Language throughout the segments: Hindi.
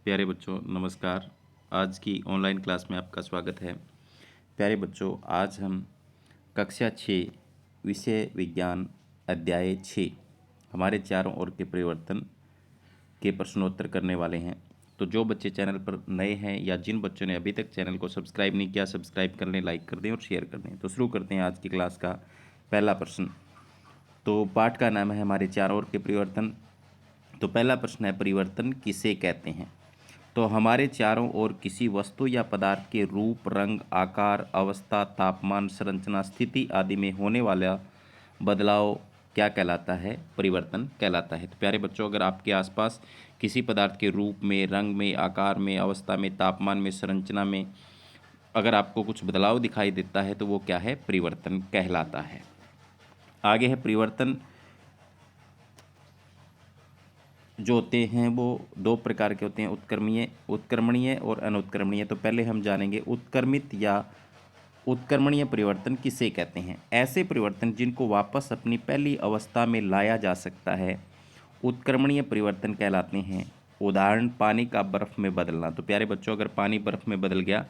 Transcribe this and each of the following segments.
प्यारे बच्चों नमस्कार। आज की ऑनलाइन क्लास में आपका स्वागत है। प्यारे बच्चों, आज हम कक्षा 6 विषय विज्ञान अध्याय 6 हमारे चारों ओर के परिवर्तन के प्रश्नोत्तर करने वाले हैं। तो जो बच्चे चैनल पर नए हैं या जिन बच्चों ने अभी तक चैनल को सब्सक्राइब नहीं किया, सब्सक्राइब कर लें, लाइक कर दें और शेयर कर दें। तो शुरू करते हैं आज की क्लास का पहला प्रश्न। तो पाठ का नाम है हमारे चारों ओर के परिवर्तन। तो पहला प्रश्न है, परिवर्तन किसे कहते हैं? तो हमारे चारों ओर किसी वस्तु या पदार्थ के रूप, रंग, आकार, अवस्था, तापमान, संरचना, स्थिति आदि में होने वाला बदलाव क्या कहलाता है? परिवर्तन कहलाता है। तो प्यारे बच्चों, अगर आपके आसपास किसी पदार्थ के रूप में, रंग में, आकार में, अवस्था में, तापमान में, संरचना में अगर आपको कुछ बदलाव दिखाई देता है तो वो क्या है? परिवर्तन कहलाता है। आगे है, परिवर्तन जो होते हैं वो दो प्रकार के होते हैं, उत्क्रमणीय और अनुत्क्रमणीय। तो पहले हम जानेंगे उत्क्रमित या उत्क्रमणीय परिवर्तन किसे कहते हैं। ऐसे परिवर्तन जिनको वापस अपनी पहली अवस्था में लाया जा सकता है उत्क्रमणीय परिवर्तन कहलाते हैं। उदाहरण, पानी का बर्फ़ में बदलना। तो प्यारे बच्चों, अगर पानी बर्फ़ में बदल गया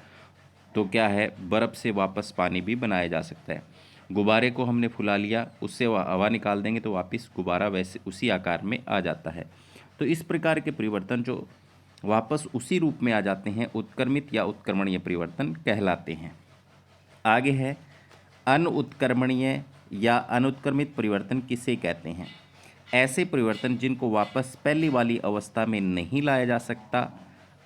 तो क्या है? बर्फ़ से वापस पानी भी बनाया जा सकता है। गुब्बारे को हमने फुला लिया, उससे हवा निकाल देंगे तो वापस गुब्बारा वैसे उसी आकार में आ जाता है। तो इस प्रकार के परिवर्तन जो वापस उसी रूप में आ जाते हैं उत्क्रमित या उत्क्रमणीय परिवर्तन कहलाते हैं। आगे है, अनुत्क्रमणीय या अनुत्क्रमित परिवर्तन किसे कहते हैं? ऐसे परिवर्तन जिनको वापस पहली वाली अवस्था में नहीं लाया जा सकता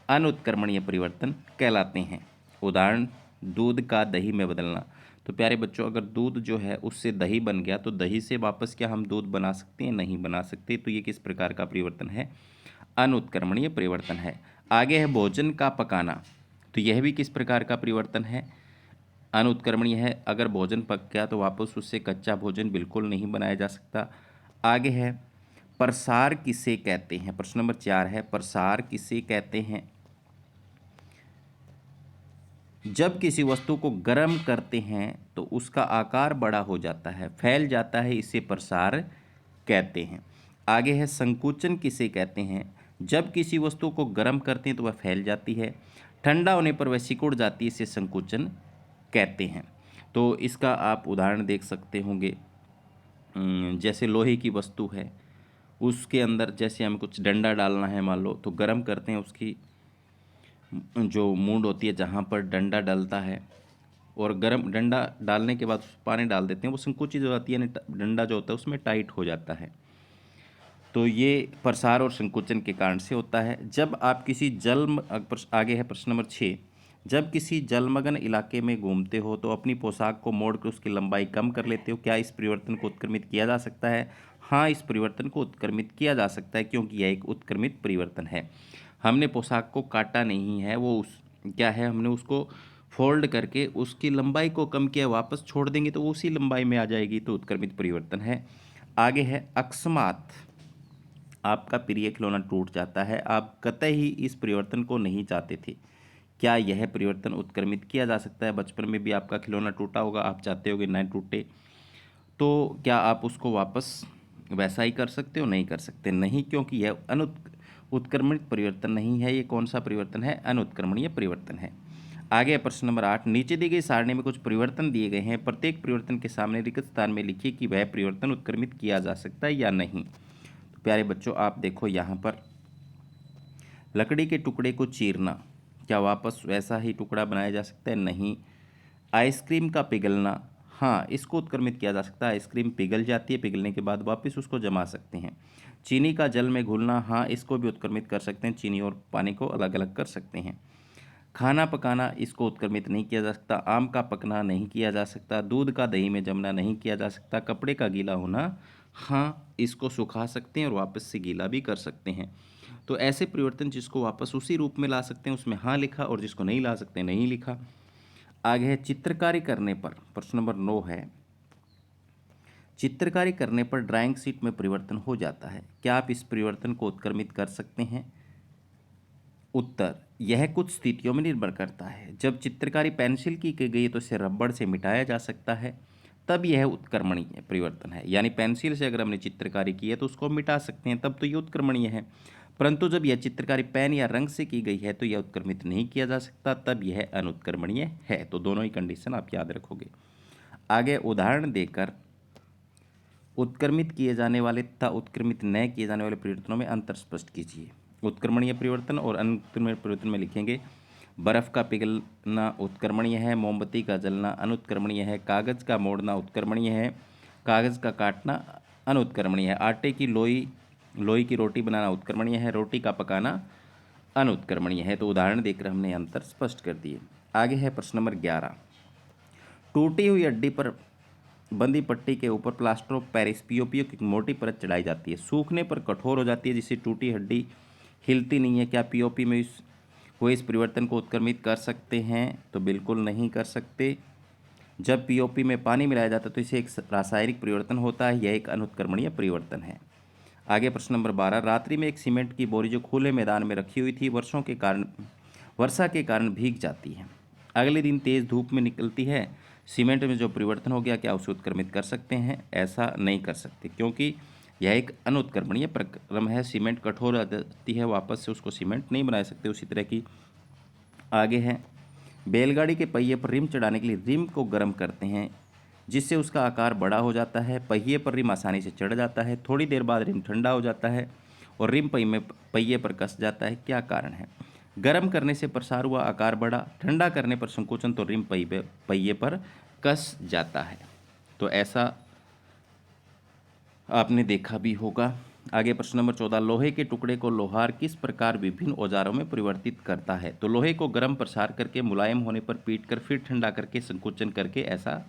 अनुत्क्रमणीय परिवर्तन कहलाते हैं। उदाहरण, दूध का दही में बदलना। तो प्यारे बच्चों, अगर दूध जो है उससे दही बन गया तो दही से वापस क्या हम दूध बना सकते हैं? नहीं बना सकते। तो ये किस प्रकार का परिवर्तन है? अनुत्क्रमणीय परिवर्तन है। आगे है, भोजन का पकाना। तो यह भी किस प्रकार का परिवर्तन है? अनुत्क्रमणीय है। अगर भोजन पक गया तो वापस उससे कच्चा भोजन बिल्कुल नहीं बनाया जा सकता। आगे है, प्रसार किसे कहते हैं? प्रश्न नंबर 4 है, प्रसार किसे कहते हैं? जब किसी वस्तु को गर्म करते हैं तो उसका आकार बड़ा हो जाता है, फैल जाता है, इसे प्रसार कहते हैं। आगे है, संकुचन किसे कहते हैं? जब किसी वस्तु को गर्म करते हैं तो वह फैल जाती है, ठंडा होने पर वह सिकुड़ जाती है, इसे संकुचन कहते हैं। तो इसका आप उदाहरण देख सकते होंगे। जैसे लोहे की वस्तु है, उसके अंदर जैसे हमें कुछ डंडा डालना है, मान लो, तो गर्म करते हैं, उसकी जो मूंड होती है जहाँ पर डंडा डलता है, और गर्म डंडा डालने के बाद पानी डाल देते हैं, वो संकुचित हो जाती है, यानी डंडा जो होता है उसमें टाइट हो जाता है। तो ये प्रसार और संकुचन के कारण से होता है। जब आप किसी आगे है प्रश्न नंबर 6, जब किसी जलमग्न इलाके में घूमते हो तो अपनी पोशाक को मोड़कर उसकी लंबाई कम कर लेते हो, क्या इस परिवर्तन को उत्क्रमित किया जा सकता है? हाँ, इस परिवर्तन को उत्क्रमित किया जा सकता है, क्योंकि यह एक उत्क्रमित परिवर्तन है। हमने पोशाक को काटा नहीं है, वो उस क्या है, हमने उसको फोल्ड करके उसकी लंबाई को कम किया, वापस छोड़ देंगे तो वो उसी लंबाई में आ जाएगी, तो उत्क्रमित परिवर्तन है। आगे है, अकस्मात आपका प्रिय खिलौना टूट जाता है, आप कतई इस परिवर्तन को नहीं चाहते थे, क्या यह परिवर्तन उत्क्रमित किया जा सकता है? बचपन में भी आपका खिलौना टूटा होगा, आप चाहते होगे ना टूटे, तो क्या आप उसको वापस वैसा ही कर सकते हो? नहीं कर सकते, नहीं, क्योंकि यह उत्क्रमणित परिवर्तन नहीं है। ये कौन सा परिवर्तन है? अनुत्क्रमणीय परिवर्तन है। आगे प्रश्न नंबर 8, नीचे दी गई सारणी में कुछ परिवर्तन दिए गए हैं, प्रत्येक परिवर्तन के सामने रिक्त स्थान में लिखिए कि वह परिवर्तन उत्क्रमित किया जा सकता है या नहीं। तो प्यारे बच्चों, आप देखो यहाँ पर, लकड़ी के टुकड़े को चीरना, क्या वापस वैसा ही टुकड़ा बनाया जा सकता है? नहीं। आइसक्रीम का पिघलना, हाँ, इसको उत्क्रमित किया जा सकता है, आइसक्रीम पिघल जाती है, पिघलने के बाद वापस उसको जमा सकते हैं। चीनी का जल में घुलना, हाँ, इसको भी उत्क्रमित कर सकते हैं, चीनी और पानी को अलग अलग कर सकते हैं। खाना पकाना, इसको उत्क्रमित नहीं किया जा सकता। आम का पकना नहीं किया जा सकता। दूध का दही में जमना नहीं किया जा सकता। कपड़े का गीला होना, हाँ, इसको सुखा सकते हैं और वापस से गीला भी कर सकते हैं। तो ऐसे परिवर्तन जिसको वापस उसी रूप में ला सकते हैं उसमें हाँ लिखा, और जिसको नहीं ला सकते नहीं लिखा। आगे है, चित्रकारी करने पर, प्रश्न नंबर 9 है, चित्रकारी करने पर ड्राइंग शीट में परिवर्तन हो जाता है, क्या आप इस परिवर्तन को उत्क्रमित कर सकते हैं? उत्तर, यह कुछ स्थितियों में निर्भर करता है। जब चित्रकारी पेंसिल की गई तो इसे रबड़ से मिटाया जा सकता है, तब यह उत्क्रमणीय परिवर्तन है। यानी पेंसिल से अगर हमने चित्रकारी की है तो उसको मिटा सकते हैं, तब तो ये उत्क्रमणीय है। परंतु जब यह चित्रकारी पेन या रंग से की गई है तो यह उत्क्रमित नहीं किया जा सकता, तब यह अनुत्क्रमणीय है। तो दोनों ही कंडीशन आप याद रखोगे। आगे उदाहरण देकर उत्क्रमित किए जाने वाले तथा उत्क्रमित न किए जाने वाले परिवर्तनों में अंतर स्पष्ट कीजिए। उत्क्रमणीय परिवर्तन और अनुत्क्रमणीय परिवर्तन में लिखेंगे बर्फ का पिघलना उत्क्रमणीय है, मोमबत्ती का जलना अनुत्क्रमणीय है, कागज़ का मोड़ना उत्क्रमणीय है, कागज़ का काटना अनुत्क्रमणीय है, आटे की लोई की रोटी बनाना उत्क्रमणीय है, रोटी का पकाना अनुत्क्रमणीय है। तो उदाहरण देकर हमने अंतर स्पष्ट कर दिए। आगे है प्रश्न नंबर 11। टूटी हुई हड्डी पर बंदी पट्टी के ऊपर प्लास्टर ऑफ पेरिस पीओपी की एक मोटी परत चढ़ाई जाती है, सूखने पर कठोर हो जाती है, जिससे टूटी हड्डी हिलती नहीं है। क्या पीओपी में हुए इस परिवर्तन को उत्क्रमित कर सकते हैं? तो बिल्कुल नहीं कर सकते। जब पीओपी में पानी मिलाया जाता है तो इसे एक रासायनिक परिवर्तन होता है, यह एक अनुत्क्रमणीय परिवर्तन है। आगे प्रश्न नंबर 12। रात्रि में एक सीमेंट की बोरी जो खुले मैदान में रखी हुई थी वर्षा के कारण भीग जाती है। अगले दिन तेज धूप में निकलती है, सीमेंट में जो परिवर्तन हो गया, क्या उसे उत्क्रमित कर सकते हैं? ऐसा नहीं कर सकते, क्योंकि यह एक अनुत्क्रमणीय प्रक्रम है। सीमेंट कठोर हो जाती है, वापस से उसको सीमेंट नहीं बना सकते। उसी तरह की आगे है बैलगाड़ी के पहिए पर रिम चढ़ाने के लिए रिम को गर्म करते हैं, जिससे उसका आकार बड़ा हो जाता है। पहिए पर रिम आसानी से चढ़ जाता है, थोड़ी देर बाद रिम ठंडा हो जाता है और रिम पहिए पर कस जाता है। क्या कारण है? गर्म करने से प्रसार हुआ, आकार बढ़ा, ठंडा करने पर संकोचन तो रिम पहिए पर कस जाता है। तो ऐसा आपने देखा भी होगा। आगे प्रश्न नंबर 14। लोहे के टुकड़े को लोहार किस प्रकार विभिन्न औजारों में परिवर्तित करता है? तो लोहे को गर्म प्रसार करके, मुलायम होने पर पीट कर, फिर ठंडा करके, संकोचन करके ऐसा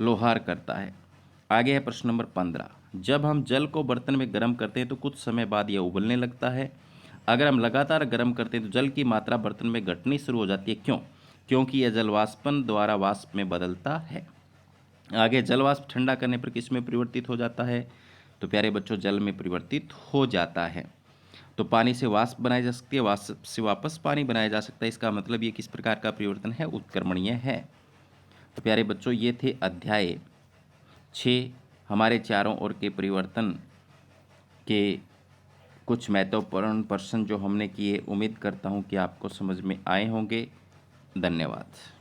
लोहार करता है। आगे है प्रश्न नंबर 15। जब हम जल को बर्तन में गर्म करते हैं तो कुछ समय बाद यह उबलने लगता है। अगर हम लगातार गर्म करते हैं तो जल की मात्रा बर्तन में घटनी शुरू हो जाती है। क्यों? क्योंकि यह जल वाष्पन द्वारा वाष्प में बदलता है। आगे जल वाष्प ठंडा करने पर किस में परिवर्तित हो जाता है? तो प्यारे बच्चों, जल में परिवर्तित हो जाता है। तो पानी से वाष्प बनाई जा सकती है, वाष्प से वापस पानी बनाया जा सकता है। इसका मतलब ये किस प्रकार का परिवर्तन है? उत्क्रमणीय है। तो प्यारे बच्चों, ये थे अध्याय 6 हमारे चारों ओर के परिवर्तन के कुछ महत्वपूर्ण प्रश्न जो हमने किए। उम्मीद करता हूँ कि आपको समझ में आए होंगे। धन्यवाद।